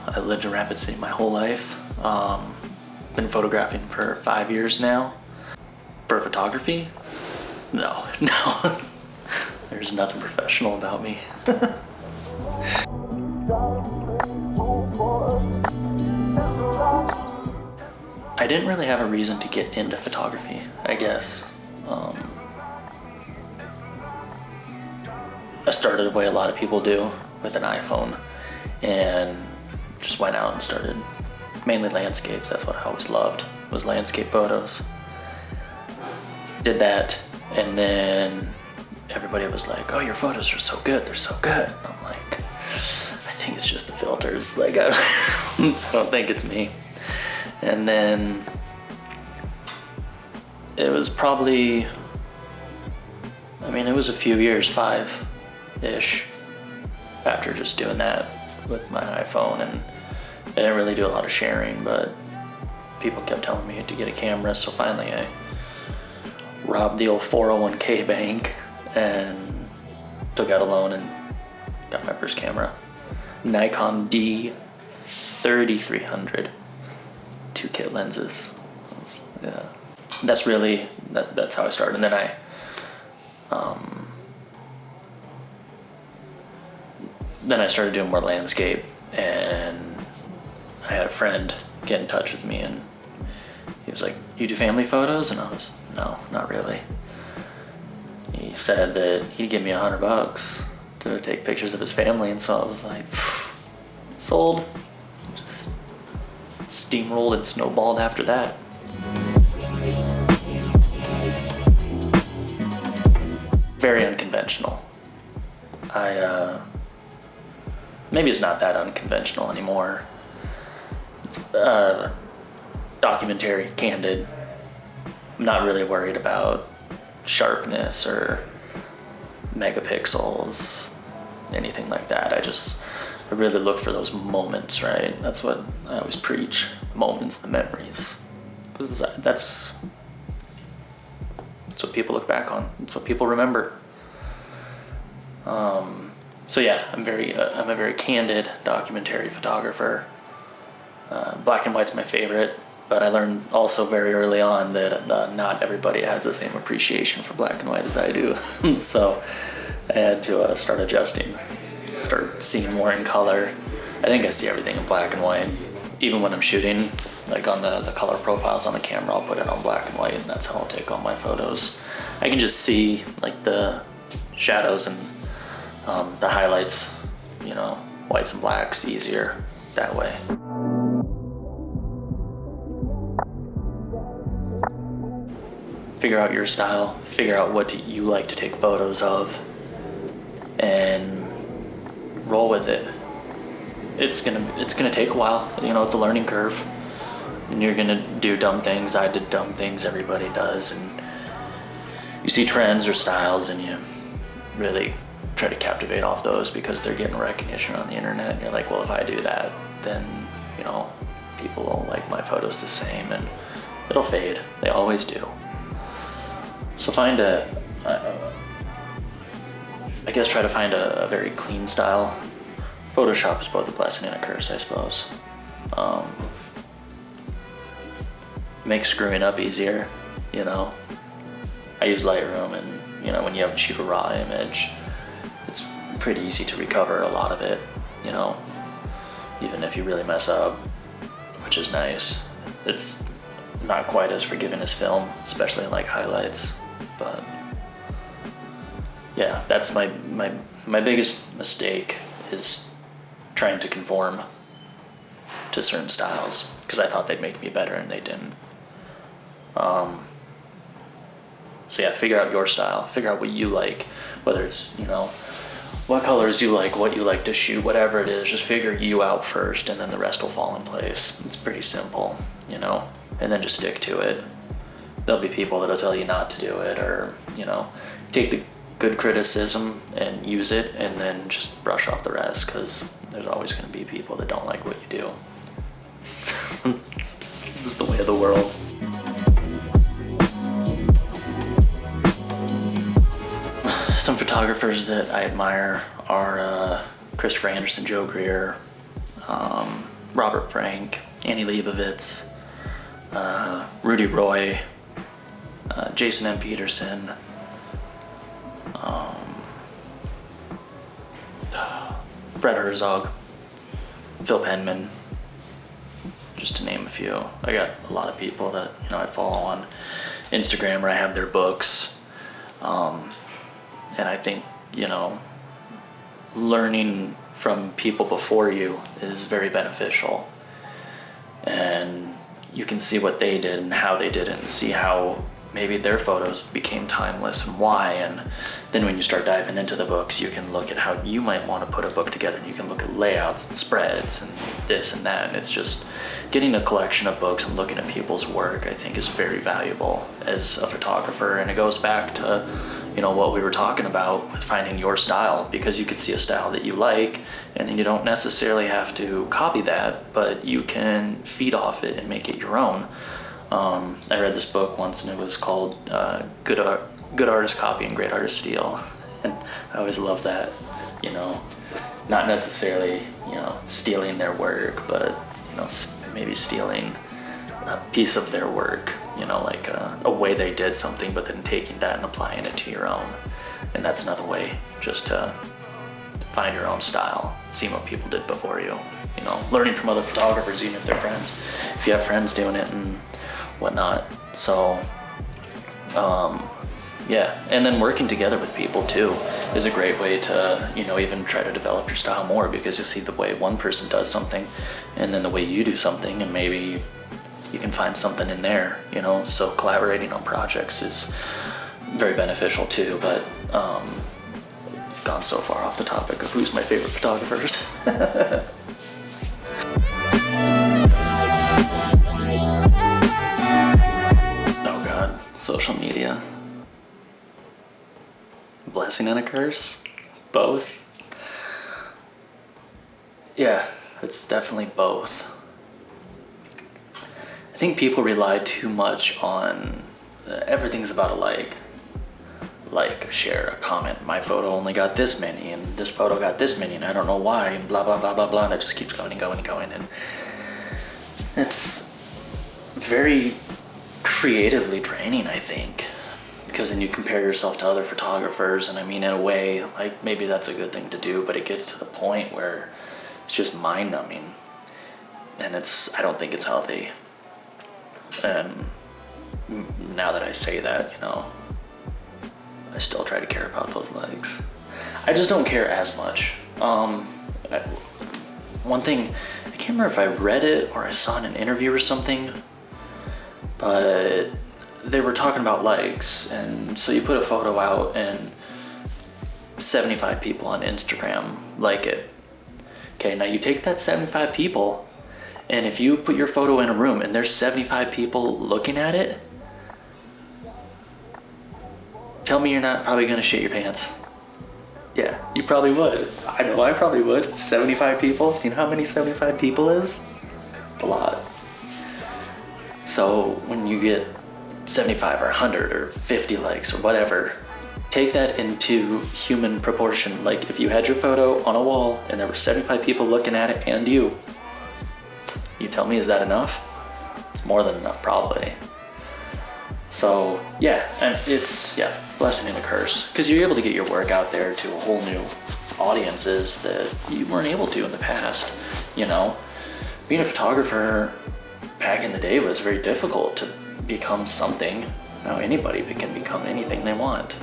I lived in Rapid City my whole life. Been photographing for 5 years now. For photography? No. There's nothing professional about me. I didn't really have a reason to get into photography, I guess. I started the way a lot of people do, with an iPhone, and just went out and started mainly landscapes. That's what I always loved, was landscape photos. Did that, and then everybody was like, oh, your photos are so good, they're so good. And I'm like, I think it's just the filters. Like, I don't think it's me. And then it was probably, I mean, it was a few years, 5-ish, after just doing that with my iPhone. And I didn't really do a lot of sharing, but people kept telling me to get a camera. So finally I robbed the old 401k bank and took out a loan and got my first camera. Nikon D3300. 2-kit lenses. Yeah, that's really that's how I started. And then I started doing more landscape, and I had a friend get in touch with me, and he was like, "You do family photos?" And I was, "No, not really." He said that he'd give me $100 to take pictures of his family, and so I was like, sold. Just steamrolled and snowballed after that. Very unconventional. Maybe it's not that unconventional anymore. Documentary, candid. I'm not really worried about sharpness or megapixels, anything like that. I really look for those moments, right? That's what I always preach. Moments, the memories. That's what people look back on. It's what people remember. So yeah, I'm a very candid documentary photographer. Black and white's my favorite, but I learned also very early on that not everybody has the same appreciation for black and white as I do. So I had to start adjusting. Start seeing more in color. I think I see everything in black and white. Even when I'm shooting, like on the color profiles on the camera, I'll put it on black and white, and that's how I'll take all my photos. I can just see like the shadows and the highlights, whites and blacks easier that way. Figure out your style, figure out what you like to take photos of, and roll with it. It's gonna take a while. It's a learning curve, and you're gonna do dumb things. I did dumb things. Everybody does, and you see trends or styles, and you really try to captivate off those because they're getting recognition on the internet. And you're like, well, if I do that, then people will like my photos the same, and it'll fade. They always do. So try to find a very clean style. Photoshop is both a blessing and a curse, I suppose. Makes screwing up easier, I use Lightroom, and when you have to shoot a raw image, it's pretty easy to recover a lot of it, even if you really mess up, which is nice. It's not quite as forgiving as film, especially in like highlights, but yeah, that's my biggest mistake, is trying to conform to certain styles because I thought they'd make me better and they didn't. So yeah, figure out your style, figure out what you like, whether it's, what colors you like, what you like to shoot, whatever it is, just figure you out first, and then the rest will fall in place. It's pretty simple, and then just stick to it. There'll be people that'll tell you not to do it, or, take the good criticism and use it, and then just brush off the rest, because there's always going to be people that don't like what you do. It's just the way of the world. Some photographers that I admire are Christopher Anderson, Joe Greer, Robert Frank, Annie Leibovitz, Rudy Roy, Jason M. Peterson, Fred Herzog, Phil Penman, just to name a few. I got a lot of people that I follow on Instagram where I have their books, and I think learning from people before you is very beneficial, and you can see what they did and how they did it and see how maybe their photos became timeless and why. And then when you start diving into the books, you can look at how you might want to put a book together, and you can look at layouts and spreads and this and that. And it's just getting a collection of books and looking at people's work, I think, is very valuable as a photographer. And it goes back to what we were talking about with finding your style, because you could see a style that you like and then you don't necessarily have to copy that, but you can feed off it and make it your own. I read this book once and it was called Good Artists Copy and Great Artists Steal, and I always love that, not necessarily stealing their work, but maybe stealing a piece of their work, like a way they did something, but then taking that and applying it to your own. And that's another way, just to find your own style, seeing what people did before you, learning from other photographers, even if they're friends, if you have friends doing it and whatnot. So yeah, and then working together with people too is a great way to even try to develop your style more, because you see the way one person does something and then the way you do something, and maybe you can find something in there, so collaborating on projects is very beneficial too. But I've gone so far off the topic of who's my favorite photographers. Oh God, social media. Blessing and a curse? Both? Yeah, it's definitely both. I think people rely too much on everything's about a like, a share, a comment. My photo only got this many, and this photo got this many, and I don't know why, and blah, blah, blah, blah, blah, and it just keeps going and going and going. And it's very creatively draining, I think, because then you compare yourself to other photographers, and I mean, in a way, like, maybe that's a good thing to do, but it gets to the point where it's just mind-numbing, and I don't think it's healthy. And now that I say that, I still try to care about those likes. I just don't care as much. One thing, I can't remember if I read it or I saw in an interview or something, but they were talking about likes, and so you put a photo out and 75 people on Instagram like it. Okay, now you take that 75 people, and if you put your photo in a room and there's 75 people looking at it, tell me you're not probably gonna shit your pants. Yeah, you probably would. I know I probably would. 75 people, you know how many 75 people is? It's a lot. So when you get 75 or 100 or 50 likes or whatever, take that into human proportion. Like, if you had your photo on a wall and there were 75 people looking at it and you tell me, is that enough? It's more than enough, probably. So yeah, and it's blessing and a curse, because you're able to get your work out there to a whole new audiences that you weren't able to in the past. Being a photographer back in the day was very difficult to become something. Now anybody can become anything they want.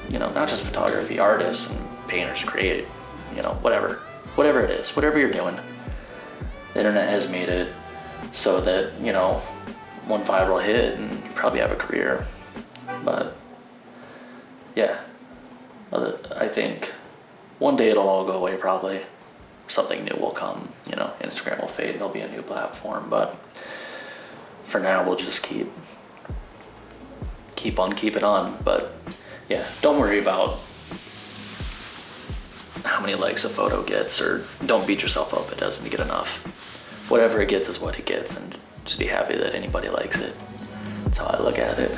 Not just photography, artists and painters, create, whatever it is, whatever you're doing. The internet has made it so that, one viral hit and you probably have a career. But yeah, I think one day it'll all go away probably. Something new will come, Instagram will fade and there'll be a new platform. But for now, we'll just keep on keeping on. But yeah, don't worry about how many likes a photo gets, or don't beat yourself up it doesn't get enough. Whatever it gets is what it gets, and just be happy that anybody likes it. That's how I look at it.